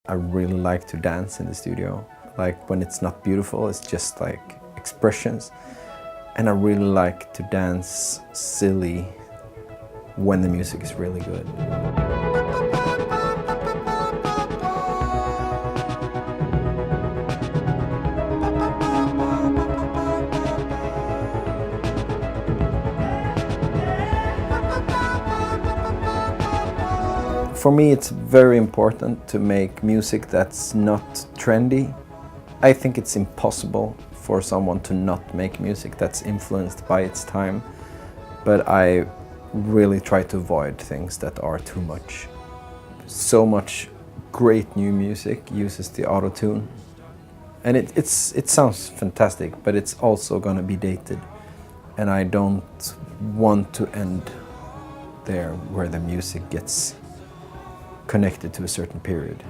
I really like to dance in the studio. Like when it's not beautiful, it's just like expressions. And I really like to dance silly when the music is really good. For me, it's very important to make music that's not trendy. I think it's impossible for someone to not make music that's influenced by its time, but I really try to avoid things that are too much. So much great new music uses the auto-tune, and it sounds fantastic, but it's also gonna be dated, and I don't want to end there where the music gets connected to a certain period.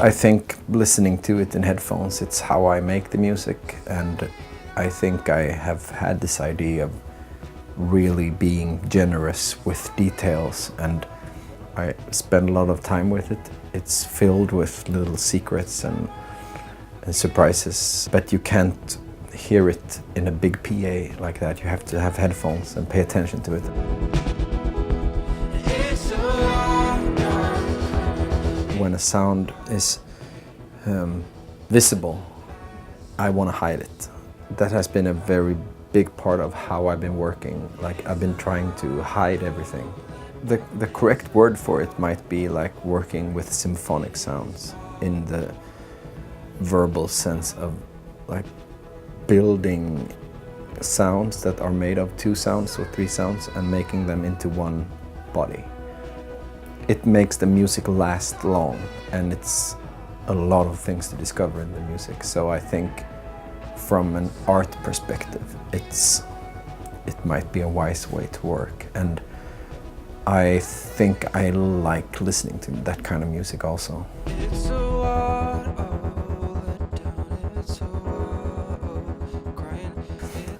I think listening to it in headphones, it's how I make the music, and I think I have had this idea of really being generous with details, and I spend a lot of time with it. It's filled with little secrets and surprises, but you can't hear it in a big PA like that. You have to have headphones and pay attention to it. When a sound is visible, I want to hide it. That has been a very big part of how I've been working. Like I've been trying to hide everything. The correct word for it might be like working with symphonic sounds in the verbal sense of like building sounds that are made of 2 sounds or 3 sounds and making them into one body. It makes the music last long, and it's a lot of things to discover in the music. So I think from an art perspective, it might be a wise way to work, and I think I like listening to that kind of music also.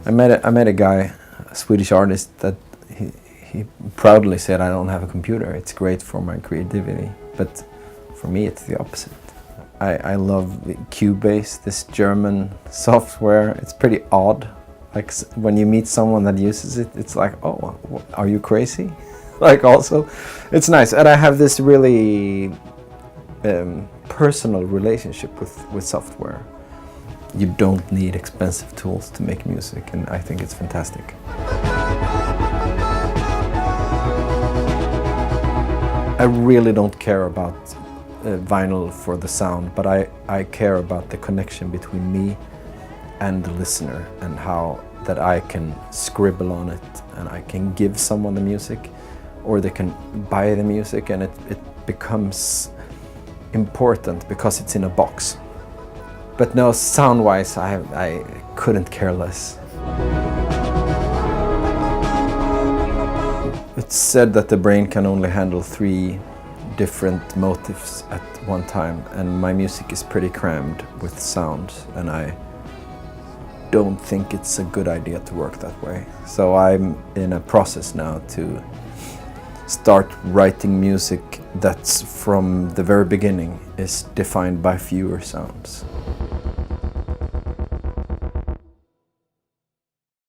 I met a guy, a Swedish artist, that he proudly said, "I don't have a computer, it's great for my creativity." But for me, it's the opposite. I love Cubase, this German software. It's pretty odd. Like when you meet someone that uses it, it's like, oh, are you crazy? Like also, it's nice. And I have this really personal relationship with software. You don't need expensive tools to make music, and I think it's fantastic. I really don't care about vinyl for the sound, but I care about the connection between me and the listener, and how that I can scribble on it and I can give someone the music, or they can buy the music, and it becomes important because it's in a box. But no, sound-wise, I couldn't care less. It's said that the brain can only handle 3 different motifs at one time, and my music is pretty crammed with sound, and I don't think it's a good idea to work that way. So I'm in a process now to start writing music that's from the very beginning is defined by fewer sounds.